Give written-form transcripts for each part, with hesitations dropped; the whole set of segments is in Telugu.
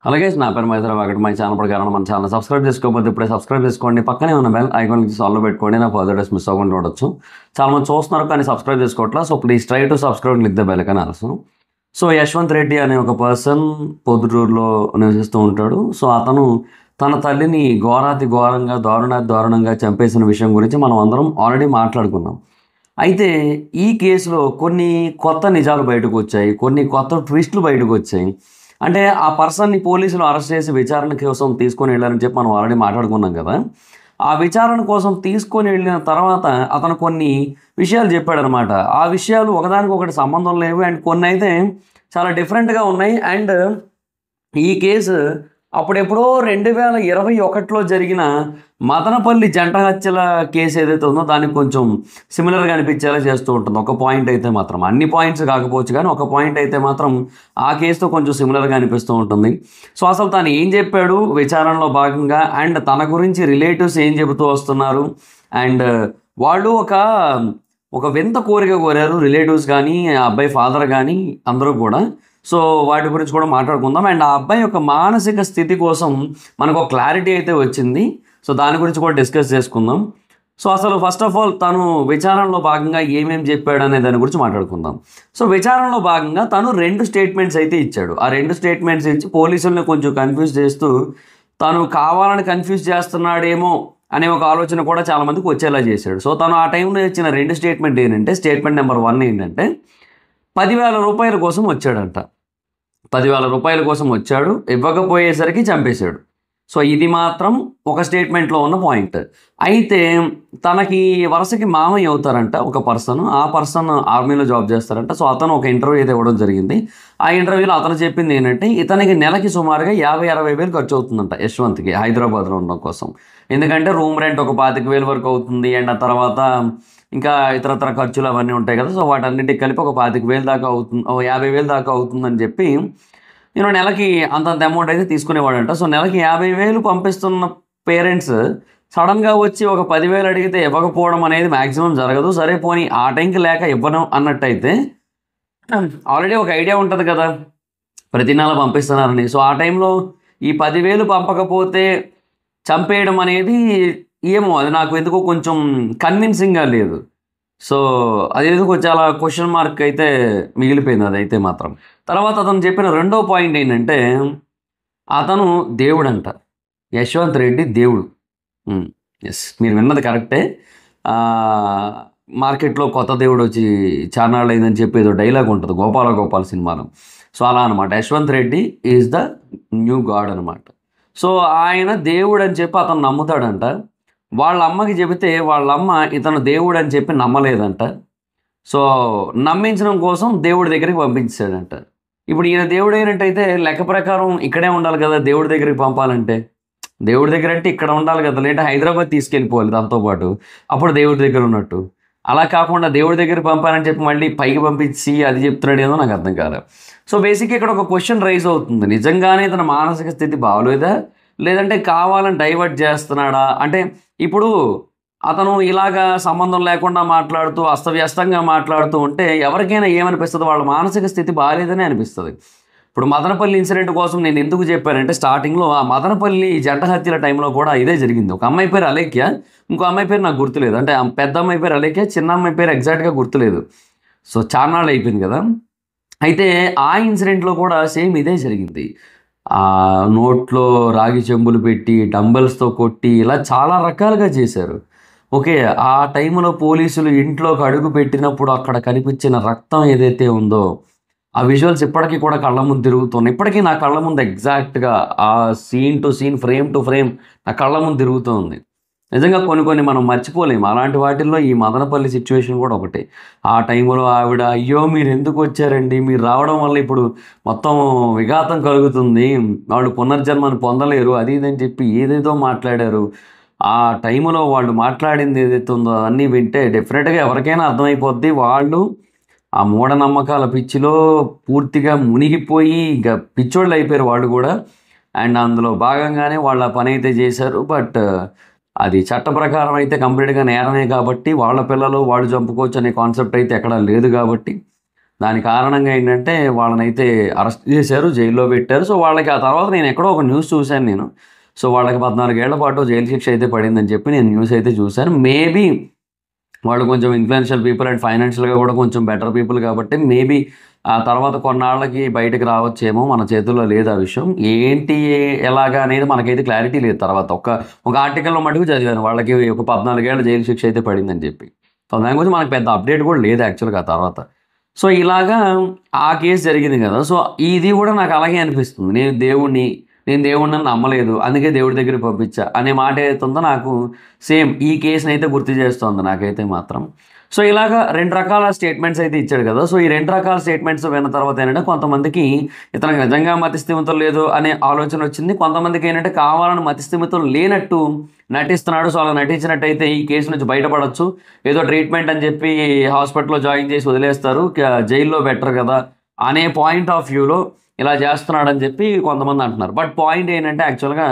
అలాగే నా పేరు మైత్ర వాకటి మై ఛానల్ ప్రకారం మన ఛానల్ సబ్స్క్రైబ్ చేసుకోకపోతే ఇప్పుడే సబ్స్క్రైబ్ చేసుకోండి. పక్కనే ఉన్న బెల్ ఐకాన్ నుంచి ఆల్లో పెట్టుకోండి. నా ఫర్దర్ డేస్ మిస్ అవ్వకుండా ఉండొచ్చు. చాలా మంది చూస్తున్నారు కానీ సబ్స్క్రైబ్ చేసుకోవట్లా. So please try to subscribe click the bell icon also. So Yashwanth Reddy అనే ఒక పర్సన్ పొద్దుటూరులో నివసిస్తూ ఉంటాడు. సో అతను తన తల్లిని ఘోరంగా దారుణంగా చంపేసిన విషయం గురించి మనం అందరం ఆల్రెడీ మాట్లాడుకున్నాం. అయితే ఈ కేసులో కొన్ని కొత్త నిజాలు బయటకు వచ్చాయి, కొన్ని కొత్త ట్విస్టులు బయటకు వచ్చాయి. అంటే ఆ పర్సన్ని పోలీసులు అరెస్ట్ చేసి విచారణ కోసం తీసుకొని వెళ్ళారని చెప్పి మనం ఆల్రెడీ మాట్లాడుకున్నాం కదా. ఆ విచారణ కోసం తీసుకొని వెళ్ళిన తర్వాత అతను కొన్ని విషయాలు చెప్పాడనమాట. ఆ విషయాలు ఒకదానికొకటి సంబంధం లేవు అండ్ కొన్ని అయితే చాలా డిఫరెంట్గా ఉన్నాయి. అండ్ ఈ కేసు అప్పుడెప్పుడో 2021లో జరిగిన మదనపల్లి జంట హత్యల కేసు ఏదైతే ఉందో దానికి కొంచెం సిమిలర్గా అనిపించేలా చేస్తూ ఉంటుంది. ఒక పాయింట్ అయితే మాత్రం, అన్ని పాయింట్స్ కాకపోవచ్చు కానీ ఒక పాయింట్ అయితే మాత్రం ఆ కేసుతో కొంచెం సిమిలర్గా అనిపిస్తూ ఉంటుంది. సో అసలు తను ఏం చెప్పాడు విచారణలో భాగంగా, అండ్ తన గురించి రిలేటివ్స్ ఏం చెబుతూ వస్తున్నారు, అండ్ వాళ్ళు ఒక వింత కోరిక కోరారు రిలేటివ్స్ కానీ ఆ అబ్బాయి ఫాదర్ కానీ అందరూ కూడా. సో వాటి గురించి కూడా మాట్లాడుకుందాం. అండ్ ఆ అబ్బాయి యొక్క మానసిక స్థితి కోసం మనకు ఒక క్లారిటీ అయితే వచ్చింది. సో దాని గురించి కూడా డిస్కస్ చేసుకుందాం. సో అసలు ఫస్ట్ ఆఫ్ ఆల్ తను విచారణలో భాగంగా ఏమేమి చెప్పాడు అనే దాని గురించి మాట్లాడుకుందాం. సో విచారణలో భాగంగా తను 2 స్టేట్మెంట్స్ అయితే ఇచ్చాడు. ఆ 2 స్టేట్మెంట్స్ ఇచ్చి పోలీసుల్ని కొంచెం కన్ఫ్యూజ్ చేస్తూ తను కావాలని కన్ఫ్యూజ్ చేస్తున్నాడేమో అనే ఒక ఆలోచన కూడా చాలామందికి వచ్చేలా చేశాడు. సో తను ఆ టైంలో ఇచ్చిన 2 స్టేట్మెంట్ ఏంటంటే, స్టేట్మెంట్ నెంబర్ 1 ఏంటంటే 10,000 రూపాయల కోసం వచ్చాడంట. 10,000 రూపాయల కోసం వచ్చాడు, ఇవ్వకపోయేసరికి చంపేశాడు. సో ఇది మాత్రం ఒక స్టేట్మెంట్లో ఉన్న పాయింట్. అయితే తనకి వరుసకి మామయ్య అవుతారంట ఒక పర్సన్. ఆ పర్సన్ ఆర్మీలో జాబ్ చేస్తారంట. సో అతను ఒక ఇంటర్వ్యూ అయితే ఇవ్వడం జరిగింది. ఆ ఇంటర్వ్యూలో అతను చెప్పింది ఏంటంటే ఇతనికి నెలకి సుమారుగా 50-60 వేలు ఖర్చు అవుతుందంట యశ్వంత్కి హైదరాబాద్లో ఉండడం కోసం. ఎందుకంటే రూమ్ రెంట్ ఒక 25,000 వరకు అవుతుంది. అండ్ ఆ తర్వాత ఇంకా ఇతరత్ర ఖర్చులు అవన్నీ ఉంటాయి కదా. సో వాటన్నిటికి కలిపి ఒక 25,000 దాకా అవుతుంది, 50,000 దాకా అవుతుందని చెప్పి నేను నెలకి అంతంత అమౌంట్ అయితే తీసుకునేవాడంట. సో నెలకి 50,000 పంపిస్తున్న పేరెంట్స్ సడన్గా వచ్చి ఒక 10,000 అడిగితే ఇవ్వకపోవడం అనేది మ్యాక్సిమం జరగదు. సరే పోనీ ఆ టైంకి లేక ఇవ్వను అన్నట్టయితే ఆల్రెడీ ఒక ఐడియా ఉంటుంది కదా ప్రతి నెల పంపిస్తున్నారని. సో ఆ టైంలో ఈ 10,000 పంపకపోతే చంపేయడం అనేది ఏమో అది నాకు ఎందుకో కొంచెం కన్విన్సింగ్గా లేదు. సో అదేందుకో చాలా క్వశ్చన్ మార్క్ అయితే మిగిలిపోయింది అదైతే మాత్రం. తర్వాత అతను చెప్పిన రెండో పాయింట్ ఏంటంటే అతను దేవుడంట. యశ్వంత్ రెడ్డి దేవుడు. ఎస్, మీరు విన్నది కరెక్టే. మార్కెట్లో కొత్త దేవుడు వచ్చి చార్నాళ్ళు అయిందని చెప్పి ఏదో డైలాగ్ ఉంటుంది గోపాల సినిమాలో. సో అలా అనమాట, Yashwant Reddy is the new God అనమాట. సో ఆయన దేవుడు అని చెప్పి అతను నమ్ముతాడంట. వాళ్ళ అమ్మకి చెబితే వాళ్ళమ్మ ఇతను దేవుడు అని చెప్పి నమ్మలేదంట. సో నమ్మించడం కోసం దేవుడి దగ్గరికి పంపించాడంట. ఇప్పుడు ఈయన దేవుడు అయినట్టయితే లెక్క ప్రకారం ఇక్కడే ఉండాలి కదా దేవుడి దగ్గరికి పంపాలంటే. దేవుడి దగ్గర అంటే ఇక్కడ ఉండాలి కదా, లేదంటే హైదరాబాద్ తీసుకెళ్ళిపోవాలి దాంతోపాటు, అప్పుడు దేవుడి దగ్గర ఉన్నట్టు. అలా కాకుండా దేవుడి దగ్గరికి పంపాలని చెప్పి మళ్ళీ పైకి పంపించి అది చెప్తున్నాడు ఏదో నాకు అర్థం కాదు. సో బేసిక్గా ఇక్కడ ఒక క్వశ్చన్ రైజ్ అవుతుంది, నిజంగానే తన మానసిక స్థితి బాగోలేదా లేదంటే కావాలని డైవర్ట్ చేస్తున్నాడా? అంటే ఇప్పుడు అతను ఇలాగా సంబంధం లేకుండా మాట్లాడుతూ అస్తవ్యస్తంగా మాట్లాడుతూ ఉంటే ఎవరికైనా ఏమనిపిస్తుంది, వాళ్ళ మానసిక స్థితి బాగాలేదని అనిపిస్తుంది. ఇప్పుడు మదనపల్లి ఇన్సిడెంట్ కోసం నేను ఎందుకు చెప్పానంటే స్టార్టింగ్లో ఆ మదనపల్లి జంట హత్యల టైంలో కూడా ఇదే జరిగింది. ఒక అమ్మాయి పేరు అలేఖ్య, ఇంకో అమ్మాయి పేరు నాకు గుర్తులేదు. అంటే పెద్ద అమ్మాయి పేరు అలేఖ్య, చిన్న అమ్మాయి పేరు ఎగ్జాక్ట్గా గుర్తులేదు. సో చార్నాళ్ళు అయిపోయింది కదా. అయితే ఆ ఇన్సిడెంట్లో కూడా సేమ్ ఇదే జరిగింది. ఆ నోట్లో రాగి చెంబులు పెట్టి డంబెల్స్తో కొట్టి ఇలా చాలా రకాలుగా చేశారు. ఓకే, ఆ టైంలో పోలీసులు ఇంట్లోకి అడుగు పెట్టినప్పుడు అక్కడ కనిపించిన రక్తం ఏదైతే ఉందో ఆ విజువల్స్ ఇప్పటికీ కూడా కళ్ళ ముందు తిరుగుతున్నాయి. ఇప్పటికీ నా కళ్ళ ముందు ఎగ్జాక్ట్గా ఆ scene to scene, frame to frame నా కళ్ళ ముందు తిరుగుతుంది. నిజంగా కొన్ని మనం మర్చిపోలేము. అలాంటి వాటిల్లో ఈ మదనపల్లి సిచ్యువేషన్ కూడా ఒకటి. ఆ టైంలో ఆవిడ అయ్యో మీరు ఎందుకు వచ్చారండి, మీరు రావడం వల్ల ఇప్పుడు మొత్తం విఘాతం కలుగుతుంది, వాళ్ళు పునర్జన్మను పొందలేరు అది ఇదని చెప్పి ఏదేదో మాట్లాడారు. ఆ టైంలో వాళ్ళు మాట్లాడింది ఏదైతే ఉందో అన్నీ వింటే డెఫినెట్గా ఎవరికైనా అర్థమైపోద్ది వాళ్ళు ఆ మూఢనమ్మకాల పిచ్చిలో పూర్తిగా మునిగిపోయి ఇంకా పిచ్చోళ్ళు అయిపోయారు వాళ్ళు కూడా. అండ్ అందులో భాగంగానే వాళ్ళ పని అయితే చేశారు. బట్ అది చట్ట ప్రకారం అయితే కంప్లీట్గా నేరమే కాబట్టి వాళ్ళ పిల్లలు వాళ్ళు చంపుకోవచ్చు అనే కాన్సెప్ట్ అయితే ఎక్కడా లేదు కాబట్టి దాని కారణంగా ఏంటంటే వాళ్ళనైతే అరెస్ట్ చేశారు, జైల్లో పెట్టారు. సో వాళ్ళకి ఆ తర్వాత నేను ఎక్కడో ఒక న్యూస్ చూశాను నేను. సో వాళ్ళకి 14 ఏళ్ల పాటు జైలు శిక్ష అయితే పడిందని చెప్పి నేను న్యూస్ అయితే చూశాను. మేబీ వాళ్ళు కొంచెం ఇన్‌ఫ్లుయెన్షియల్ పీపుల్ అండ్ ఫైనాన్షియల్‌గా కూడా కొంచెం బెటర్ పీపుల్ కాబట్టి మేబీ ఆ తర్వాత కొన్నాళ్ళకి బయటకి రావచ్చేమో. మన చేతుల్లో లేదు ఆ విషయం. ఏంటి, ఎలాగా అనేది మనకైతే క్లారిటీ లేదు తర్వాత. ఒక ఆర్టికల్‌లో మటుకు చదివాను. వాళ్ళకి ఒక 14 ఏళ్ల జైలు శిక్ష అయితే పడిందని చెప్పి. సో దాని గురించి మనకు పెద్ద అప్డేట్ కూడా లేదు యాక్చువల్‌గా ఆ తర్వాత. సో ఇలాగా ఆ కేస్ జరిగింది కదా! సో ఇది కూడా నాకు అలాగే అనిపిస్తుంది. నేను దేవుడినని నమ్మలేదు. అందుకే దేవుడి దగ్గరికి పంపించా అనే మాట ఏదైతే ఉందో నాకు సేమ్ ఈ కేస్‌నైతే గుర్తు చేస్తోంది నాకైతే మాత్రం. సో ఇలాగా 2 రకాల స్టేట్మెంట్స్ అయితే ఇచ్చాడు కదా! సో ఈ 2 రకాల స్టేట్మెంట్స్ విన్న తర్వాత ఏంటంటే కొంతమందికి ఇతనికి నిజంగా మతిస్థిమితం లేదు అనే ఆలోచన వచ్చింది. కొంతమందికి ఏంటంటే కావాలని మతిస్థిమితం లేనట్టు నటిస్తున్నాడు. సో అలా నటించినట్టయితే ఈ కేసు నుంచి బయటపడొచ్చు. ఏదో ట్రీట్మెంట్ అని చెప్పి హాస్పిటల్‌లో జాయిన్ చేసి వదిలేస్తారు. జైల్లో బెటర్ కదా! అనే పాయింట్ ఆఫ్ వ్యూలో ఇలా చేస్తున్నాడని చెప్పి కొంతమంది అంటున్నారు. బట్ పాయింట్ ఏంటంటే యాక్చువల్‌గా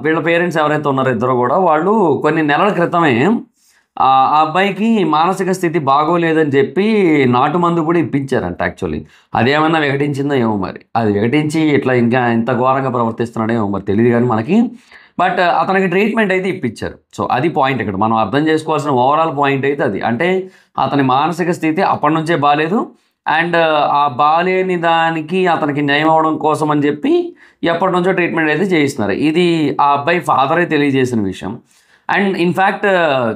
వీళ్ళ పేరెంట్స్ ఎవరైతే ఉన్నారో ఇద్దరు కూడా వాళ్ళు కొన్ని నెలల క్రితమే ఆ అబ్బాయికి మానసిక స్థితి బాగోలేదని చెప్పి నాటు మందు కూడా ఇప్పించారంట యాక్చువల్లీ. అదేమన్నా వికటించిందో ఏమో మరి. అది వికటించి ఇట్లా ఇంకా ఇంత ఘోరంగా ప్రవర్తిస్తున్నాడో ఏమో మరి తెలీదు గానీ మనకి. బట్ అతనికి ట్రీట్మెంట్ అయితే ఇప్పించారు. సో అది పాయింట్ ఇక్కడ. మనం అర్థం చేసుకోవాల్సిన ఓవరాల్ పాయింట్ అయితే అది. అంటే అతని మానసిక స్థితి అప్పటినుంచే బాలేదు. అండ్ ఆ బాలేని దానికి అతనికి నయం అవ్వడం కోసం అని చెప్పి ఎప్పటినుంచో ట్రీట్మెంట్ అయితే చేయిస్తున్నారు. ఇది ఆ అబ్బాయి ఫాదరే తెలియజేసిన విషయం. అండ్ ఇన్‌ఫాక్ట్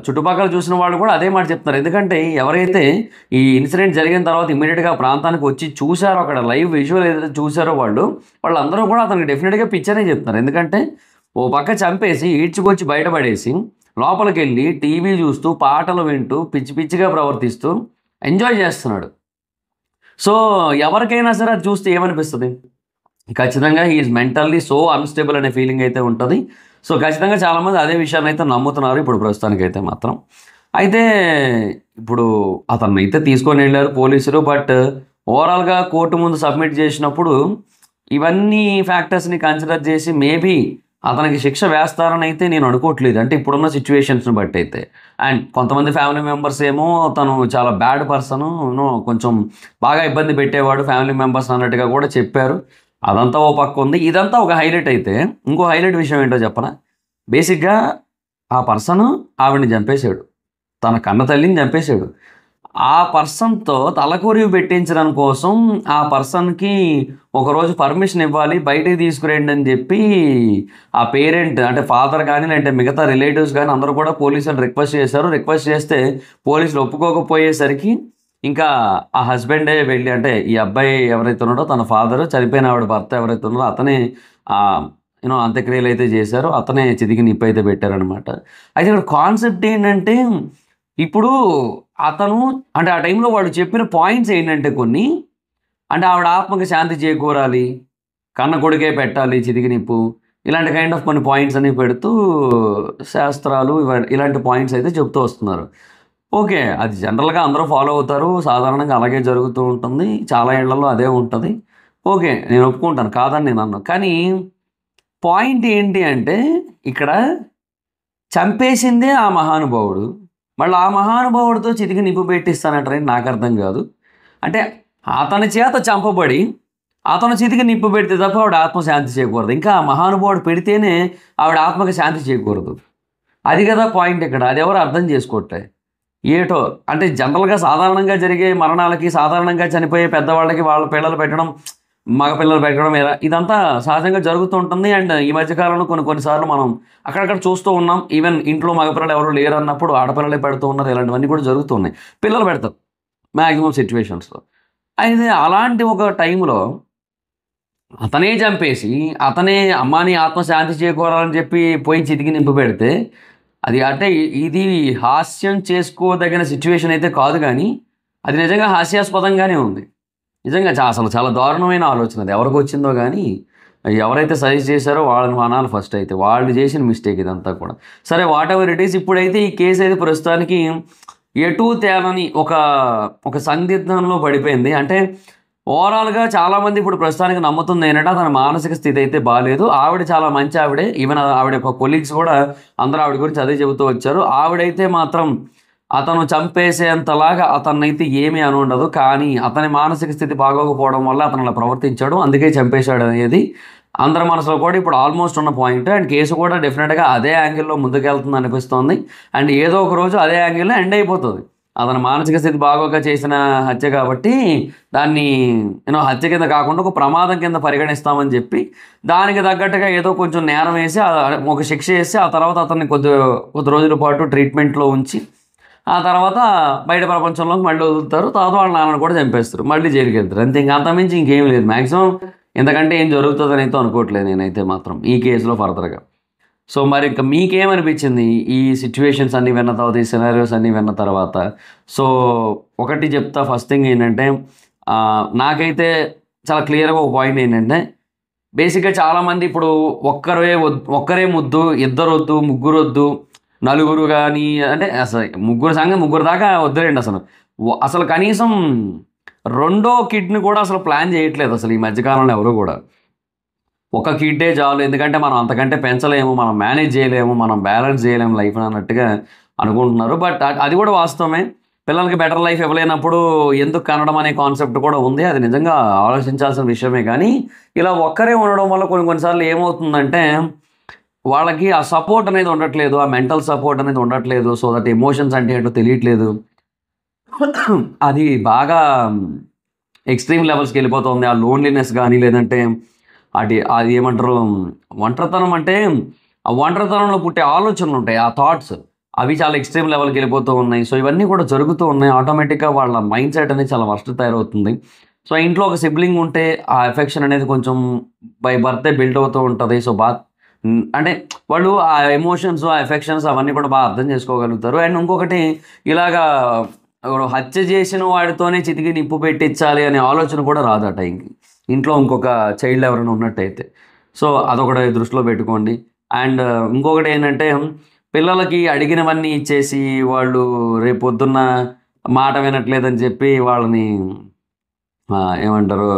చుట్టుపక్కల చూసిన వాళ్ళు కూడా అదే మాట చెప్తున్నారు. ఎందుకంటే ఎవరైతే ఈ ఇన్సిడెంట్ జరిగిన తర్వాత ఇమ్మీడియేట్‌గా ఆ ప్రాంతానికి వచ్చి చూసారో, అక్కడ లైవ్ విజువల్ ఏదైతే చూసారో వాళ్ళందరూ కూడా అతనికి డెఫినిట్‌గా పిచ్చనే చెప్తున్నారు. ఎందుకంటే ఓ పక్క చంపేసి ఈడ్చుకొచ్చి బయటపడేసి లోపలికెళ్ళి టీవీ చూస్తూ, పాటలు వింటూ, పిచ్చి పిచ్చిగా ప్రవర్తిస్తూ ఎంజాయ్ చేస్తున్నాడు. సో ఎవరికైనా సరే అది చూస్తే ఏమనిపిస్తది? ఖచ్చితంగా he is mentally so unstable అనే ఫీలింగ్ అయితే ఉంటది. సో ఖచ్చితంగా చాలామంది అదే విషయాన్నైతే నమ్ముతున్నారు ఇప్పుడు ప్రస్తుతానికైతే మాత్రం. అయితే ఇప్పుడు అతన్నైతే తీసుకొనెళ్లారు పోలీసులు. బట్ ఓవరాల్‌గా కోర్ట్ ముందు సబ్మిట్ చేసినప్పుడు ఇవన్నీ ఫ్యాక్టర్స్‌ని కన్సిడర్ చేసి మేబీ అతనికి శిక్ష వేస్తారని అయితే నేను అనుకోవట్లేదు. అంటే ఇప్పుడున్న సిట్యుయేషన్స్‌ని బట్టయితే. అండ్ కొంతమంది ఫ్యామిలీ మెంబర్స్ ఏమో తను చాలా బ్యాడ్ పర్సను, కొంచెం బాగా ఇబ్బంది పెట్టేవాడు ఫ్యామిలీ మెంబర్స్ అన్నట్టుగా కూడా చెప్పారు. అదంతా ఓ పక్క ఉంది. ఇదంతా ఒక హైలైట్ అయితే ఇంకో హైలైట్ విషయం ఏంటో చెప్పనా? బేసిక్‌గా ఆ పర్సను ఆవిడని చంపేసాడు. తన కన్న తల్లిని చంపేసాడు. ఆ పర్సన్‌తో తలకొరివి పెట్టించడం కోసం ఆ పర్సన్‌కి ఒకరోజు పర్మిషన్ ఇవ్వాలి, బయటికి తీసుకురండి అని చెప్పి ఆ పేరెంట్ అంటే ఫాదర్ గాని, లేదంటే మిగతా రిలేటివ్స్ గాని అందరూ కూడా పోలీసులను రిక్వెస్ట్ చేశారు. రిక్వెస్ట్ చేస్తే పోలీసులు ఒప్పుకోకపోయేసరికి ఇంకా ఆ హస్బెండే వెళ్ళి, అంటే ఈ అబ్బాయి ఎవరైతే ఉన్నాడో తన ఫాదరు, చనిపోయిన ఆవిడ భర్త ఎవరైతే ఉన్నారో అతనే అంత్యక్రియలు అయితే చేశారు. అతనే చితికి నిప్పైతే పెట్టారనమాట. అయితే ఇక్కడ కాన్సెప్ట్ ఏంటంటే ఇప్పుడు అతను అంటే ఆ టైంలో వాళ్ళు చెప్పిన పాయింట్స్ ఏంటంటే కొన్ని, అంటే ఆవిడ ఆత్మకి శాంతి చేకూరాలి, కన్న కొడుకే పెట్టాలి చితికి నిప్పు, ఇలాంటి కైండ్ ఆఫ్ కొన్ని పాయింట్స్ అన్ని పెడుతూ శాస్త్రాలు ఇలాంటి పాయింట్స్ అయితే చెప్తూ వస్తున్నారు. ఓకే. అది జనరల్‌గా అందరూ ఫాలో అవుతారు. సాధారణంగా అలాగే జరుగుతూ ఉంటుంది. చాలా ఇళ్లలో అదే ఉంటది. ఓకే. నేను ఒప్పుకుంటాను. కాదని నేను అనను. కానీ పాయింట్ ఏంటి అంటే ఇక్కడ చంపేసిందే ఆ మహానుభావుడు. మళ్ళీ ఆ మహానుభావుడితో చితికి నిప్పు పెట్టిస్తానంటారేంటి నాకర్థం కాదు. అంటే అతని చేత చంపబడి అతను చితికి నిప్పు పెడితే తప్ప ఆవిడ ఆత్మ శాంతి చేకూరదు. ఇంకా ఆ మహానుభావుడు పెడితేనే ఆవిడ ఆత్మకి శాంతి చేకూరదు. అది కదా పాయింట్ ఇక్కడ. అదెవరు అర్థం చేసుకోవట్లే. ఏటో అంటే జనరల్‌గా సాధారణంగా జరిగే మరణాలకి, సాధారణంగా చనిపోయే పెద్దవాళ్ళకి వాళ్ళ పిల్లలు పెట్టడం, మగ పిల్లలు పెట్టడం ఇదంతా సహజంగా జరుగుతూ ఉంటుంది. అండ్ ఈ మధ్య కాలంలో కొన్ని సార్లు మనం అక్కడక్కడ చూస్తూ ఉన్నాం. ఈవెన్ ఇంట్లో మగపిల్లలు ఎవరు లేరన్నప్పుడు ఆడపిల్లలే పెడుతూ ఉన్నారు. ఇలాంటివన్నీ కూడా జరుగుతూ ఉన్నాయి. పిల్లలు పెడతారు మాక్సిమం సిట్యుయేషన్స్‌లో. అయితే అలాంటి ఒక టైంలో అతనే చంపేసి, అతనే అమ్మా నీ ఆత్మ శాంతి చేకూరాలని చెప్పి పోయి చితికి నింపు పెడితే అది అంటే ఇది హాస్యం చేసుకోదగిన సిట్యుయేషన్ అయితే కాదు గానీ, అది నిజంగా హాస్యాస్పదంగానే ఉంది. నిజంగా అసలు చాలా దారుణమైన ఆలోచన అది. ఎవరికొచ్చిందో గానీ, ఎవరైతే సజెస్ట్ చేశారో వాళ్ళని అనాలి ఫస్ట్ అయితే. వాళ్ళు చేసిన మిస్టేక్ ఇదంతా కూడా. సరే వాటెవర్ ఇట్ ఈస్, ఇప్పుడైతే ఈ కేస్ అయితే ప్రస్తుతానికి ఎటూ తేలని ఒక సందిగ్ధంలో పడిపోయింది. అంటే ఓవరాల్‌గా చాలామంది ఇప్పుడు ప్రస్తుతానికి నమ్ముతుంది ఏంటంటే అతని మానసిక స్థితి అయితే బాలేదు. ఆవిడ చాలా మంచి ఆవిడే. ఈవెన్ ఆవిడ యొక్క కొలీగ్స్ కూడా అందరూ ఆవిడ గురించి అదే చెబుతూ వచ్చారు. ఆవిడైతే మాత్రం అతను చంపేసేంతలాగా అతన్నైతే ఏమీ అని ఉండదు. కానీ అతని మానసిక స్థితి బాగోకపోవడం వల్ల అతను అలా ప్రవర్తించాడు. అందుకే చంపేశాడు అనేది అందరి మనసులో కూడా ఇప్పుడు ఆల్మోస్ట్ ఉన్న పాయింట్. అండ్ కేసు కూడా డెఫినెట్‌గా అదే యాంగిల్‌లో ముందుకెళ్తుంది అనిపిస్తోంది. అండ్ ఏదో ఒక రోజు అదే యాంగిల్‌లో ఎండ్ అయిపోతది. అతని మానసిక స్థితి బాగోక చేసిన హత్య కాబట్టి దాన్ని హత్య కింద కాకుండా ఒక ప్రమాదం కింద పరిగణిస్తామని చెప్పి దానికి తగ్గట్టుగా ఏదో కొంచెం నేరం వేసి ఒక శిక్ష వేసి ఆ తర్వాత అతన్ని కొద్ది రోజుల పాటు ట్రీట్మెంట్‌లో ఉంచి ఆ తర్వాత బయట ప్రపంచంలోకి మళ్ళీ వదులుతారు. తర్వాత వాళ్ళ నాన్నని కూడా చంపేస్తారు. మళ్ళీ జైలుకి వెళ్తారు. అంతే, ఇంకా అంతకుమించి ఇంకేం లేదు. మ్యాక్సిమం ఇంతకంటే ఏం జరుగుతుందని అయితే అనుకోవట్లేదు నేనైతే మాత్రం ఈ కేసులో ఫర్దర్‌గా. సో మరి ఇంకా మీకేమనిపించింది ఈ సిట్యుయేషన్స్ అన్నీ విన్న తర్వాత, ఈ సినారియోస్ అన్నీ విన్న తర్వాత? సో ఒకటి చెప్తా, ఫస్ట్ థింగ్ ఏంటంటే నాకైతే చాలా క్లియర్‌గా ఒక పాయింట్ ఏంటంటే, బేసిక్‌గా చాలామంది ఇప్పుడు ఒక్కరే ముద్దు, ఇద్దరొద్దు, ముగ్గురొద్దు, నలుగురు గానీ, అంటే అసలు ముగ్గురు దాకా వద్దులేండి అసలు. అసలు కనీసం రెండో కిడ్‌ని కూడా అసలు ప్లాన్ చేయట్లేదు అసలు ఈ మధ్య కాలంలో ఎవరు కూడా. ఒక కిడ్డే చాలు, ఎందుకంటే మనం అంతకంటే పెంచలేము, మనం మేనేజ్ చేయలేము, మనం బ్యాలెన్స్ చేయలేము లైఫ్‌ని అన్నట్టుగా అనుకుంటున్నారు. బట్ అది కూడా వాస్తవమే. పిల్లలకి బెటర్ లైఫ్ ఇవ్వలేనప్పుడు ఎందుకు కనడం అనే కాన్సెప్ట్ కూడా ఉంది. అది నిజంగా ఆలోచించాల్సిన విషయమే. కానీ ఇలా ఒక్కరే ఉండడం వల్ల కొన్నిసార్లు ఏమవుతుందంటే వాళ్ళకి ఆ సపోర్ట్ అనేది ఉండట్లేదు. ఆ మెంటల్ సపోర్ట్ అనేది ఉండట్లేదు. సో దట్ ఎమోషన్స్ అంటే ఏంటో తెలియట్లేదు. అది బాగా ఎక్స్‌ట్రీమ్ లెవెల్స్‌కి వెళ్ళిపోతుంది. ఆ లోన్లీనెస్ గానీ, లేదంటే అది ఏమంటారు, ఒంటరితనం అంటే ఆ ఒంటరితనంలో పుట్టే ఆలోచనలు ఉంటాయి, ఆ థాట్స్ అవి చాలా ఎక్స్‌ట్రీమ్ లెవెల్‌కి వెళ్ళిపోతూ ఉన్నాయి. సో ఇవన్నీ కూడా జరుగుతూ ఉన్నాయి. ఆటోమేటిక్‌గా వాళ్ళ మైండ్ సెట్ అనేది చాలా వర్స్ట్ తయారవుతుంది. సో ఇంట్లో ఒక సిబ్లింగ్ ఉంటే ఆ ఎఫెక్షన్ అనేది కొంచెం బై బర్తే బిల్డ్ అవుతూ ఉంటది. సో అంటే వాళ్ళు ఆ ఎమోషన్స్, ఆ ఎఫెక్షన్స్ అవన్నీ కూడా బాగా అర్థం చేసుకోగలుగుతారు. అండ్ ఇంకొకటి, ఇలాగా హత్య చేసిన వాడితోనే చితికి నిప్పు పెట్టించాలి అనే ఆలోచన కూడా రాదు ఆ టైంకి, ఇంట్లో ఇంకొక చైల్డ్ ఎవరైనా ఉన్నట్టయితే. సో అదొకటి దృష్టిలో పెట్టుకోండి. అండ్ ఇంకొకటి ఏంటంటే, పిల్లలకి అడిగినవన్నీ ఇచ్చేసి వాళ్ళు రేపొద్దున్న మాట వినట్లేదని చెప్పి వాళ్ళని ఏమంటారు,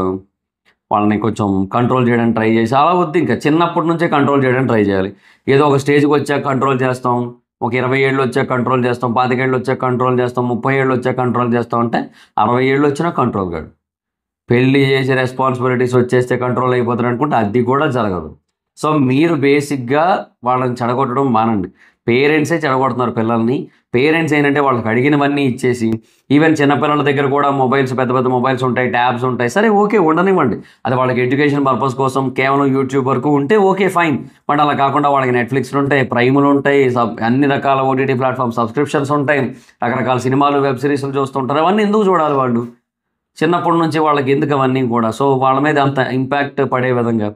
వాళ్ళని కొంచెం కంట్రోల్ చేయడానికి ట్రై చేసి, అలా వద్దు, ఇంకా చిన్నప్పటి నుంచే కంట్రోల్ చేయడానికి ట్రై చేయాలి. ఏదో ఒక స్టేజ్‌కి వచ్చాక కంట్రోల్ చేస్తాం, ఒక 20 ఏళ్ళు వచ్చాక కంట్రోల్ చేస్తాం, 25 ఏళ్ళు వచ్చాక కంట్రోల్ చేస్తాం, 30 ఏళ్ళు వచ్చాక కంట్రోల్ చేస్తాం అంటే 60 ఏళ్ళు వచ్చినా కంట్రోల్ కాడు. పెళ్లి చేసి రెస్పాన్సిబిలిటీస్ వచ్చేస్తే కంట్రోల్ అయిపోతారు అనుకుంటే అది కూడా జరగదు. సో మీరు బేసిక్‌గా వాళ్ళని చెడగొట్టడం మానండి. పేరెంట్సే చెడగొడుతున్నారు పిల్లల్ని. పేరెంట్స్ ఏంటంటే వాళ్ళకి అడిగినవన్నీ ఇచ్చేసి, ఈవెన్ చిన్నపిల్లల దగ్గర కూడా మొబైల్స్, పెద్ద పెద్ద మొబైల్స్ ఉంటాయి, ట్యాబ్స్ ఉంటాయి. సరే ఓకే, ఉండనివ్వండి. అది వాళ్ళకి ఎడ్యుకేషన్ పర్పస్ కోసం కేవలం యూట్యూబ్ వరకు ఉంటే ఓకే, ఫైన్. బట్ అలా కాకుండా వాళ్ళకి నెట్‌ఫ్లిక్స్‌లు ఉంటాయి, ప్రైమ్‌లు ఉంటాయి, అన్ని రకాల ఓటీటీ ప్లాట్‌ఫామ్ సబ్స్క్రిప్షన్స్ ఉంటాయి, రకరకాల సినిమాలు, వెబ్ సిరీస్‌లు చూస్తుంటారు. అవన్నీ ఎందుకు చూడాలి వాళ్ళు? చిన్నప్పటి నుంచి వాళ్ళకి ఎందుకు అవన్నీ కూడా? సో వాళ్ళ మీద అంత ఇంపాక్ట్ పడే విధంగా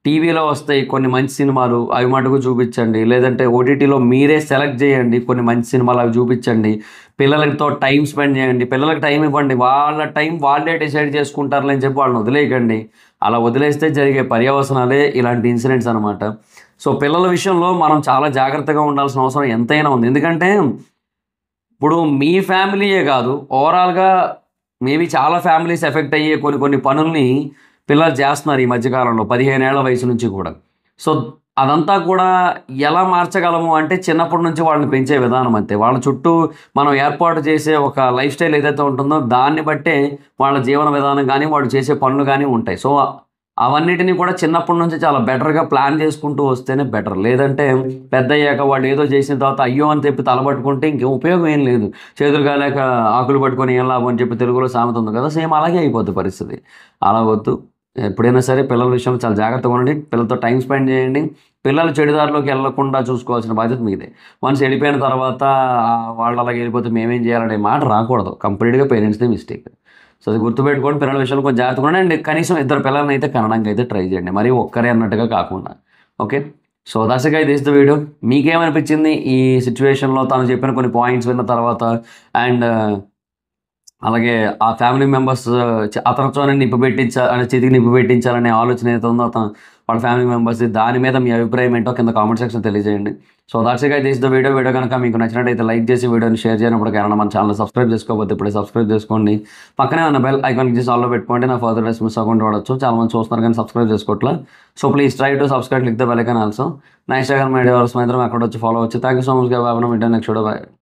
టీవీలో వస్తాయి కొన్ని మంచి సినిమాలు, అవి మటుకు చూపించండి. లేదంటే ఓటీటీలో మీరే సెలెక్ట్ చేయండి కొన్ని మంచి సినిమాలు, అవి చూపించండి. పిల్లలతో టైం స్పెండ్ చేయండి, పిల్లలకి టైం ఇవ్వండి. వాళ్ళ టైం వాళ్ళే డిసైడ్ చేసుకుంటారులే అని చెప్పి వాళ్ళని వదిలేయకండి. అలా వదిలేస్తే జరిగే పర్యవసనాలే ఇలాంటి ఇన్సిడెంట్స్ అనమాట. సో పిల్లల విషయంలో మనం చాలా జాగ్రత్తగా ఉండాల్సిన అవసరం ఎంతైనా ఉంది. ఎందుకంటే ఇప్పుడు మీ ఫ్యామిలీయే కాదు, ఓవరాల్‌గా మేబీ చాలా ఫ్యామిలీస్ ఎఫెక్ట్ అయ్యే కొన్ని పనుల్ని పిల్లలు చేస్తున్నారు ఈ మధ్యకాలంలో 15 ఏళ్ల వయసు నుంచి కూడా. సో అదంతా కూడా ఎలా మార్చగలము అంటే చిన్నప్పటి నుంచి వాళ్ళని పెంచే విధానం అంతే. వాళ్ళ చుట్టూ మనం ఏర్పాటు చేసే ఒక లైఫ్ స్టైల్ ఏదైతే ఉంటుందో దాన్ని బట్టే వాళ్ళ జీవన విధానం కానీ, వాళ్ళు చేసే పనులు కానీ ఉంటాయి. సో అవన్నిటిని కూడా చిన్నప్పటి నుంచి చాలా బెటర్‌గా ప్లాన్ చేసుకుంటూ వస్తేనే బెటర్. లేదంటే పెద్దయ్యాక వాళ్ళు ఏదో చేసిన తర్వాత అయ్యో అని చెప్పి తలపట్టుకుంటే ఇంకేం ఉపయోగం ఏం లేదు. చేతులు కాలేక ఆకులు పట్టుకొని ఏం లాభం అని చెప్పి తెలుగులో సామెత ఉంది కదా! సేమ్ అలాగే అయిపోద్ది పరిస్థితి. అలా వద్దు. ఎప్పుడైనా సరే పిల్లల విషయంలో చాలా జాగ్రత్తగా ఉండండి. పిల్లలతో టైం స్పెండ్ చేయండి. పిల్లలు చెడుదారిలోకి వెళ్ళకుండా చూసుకోవాల్సిన బాధ్యత మీదే. వన్స్ వెళ్ళిపోయిన తర్వాత వాళ్ళు అలాగే వెళ్ళిపోతే మేమేం చేయాలనే మాట రాకూడదు. కంప్లీట్‌గా పేరెంట్స్‌దే మిస్టేక్. సో అది గుర్తుపెట్టుకోండి. పిల్లల విషయంలో కొంచెం జాగ్రత్తగా ఉండండి. అండ్ కనీసం ఇద్దరు పిల్లల్ని అయితే కనడానికి అయితే ట్రై చేయండి. మరీ ఒక్కరే అన్నట్టుగా కాకుండా. Okay. So that's guys, this the video. మీకేమనిపించింది ఈ సిట్యుయేషన్‌లో తను చెప్పిన కొన్ని పాయింట్స్ విన్న తర్వాత? అండ్ అలాగే ఆ ఫ్యామిలీ మెంబర్స్ అతనితోనే చితికి నిప్పు పెట్టించాలనే ఆలోచన ఏదైతే ఉందో వాళ్ళ ఫ్యామిలీ మెంబర్స్‌ది, దాని మీద మీ అభిప్రాయం ఏంటో కింద కామెంట్ సెక్షన్ తెలియజేయండి. So that's it guys, this the video. Video కనుక మీకు నచ్చినట్టయితే లైక్ చేసి వీడియోని షేర్ చేయనప్పుడు కారణం మన ఛానల్ సబ్స్క్రైబ్ చేసుకోకపోతే ఇప్పుడే సబ్స్క్రైబ్ చేసుకోండి. పక్కనే ఉన్న బెల్ ఐకాన్ చేసి ఆల్లో పెట్టుకోండి. నా ఫర్దర్ డేస్ మిస్ అవ్వకుండా చూడొచ్చు. చాలా మంది చూస్తున్నారు కానీ సబ్స్క్రైబ్ చేసుకోవట్లా. So please try to subscribe, click the bell icon also. నా ఇన్స్టాగ్రామ్ ఐడి మహేంద్రం, అక్కడ వచ్చి ఫాలో అవచ్చు. Thank you so much. Next video. By.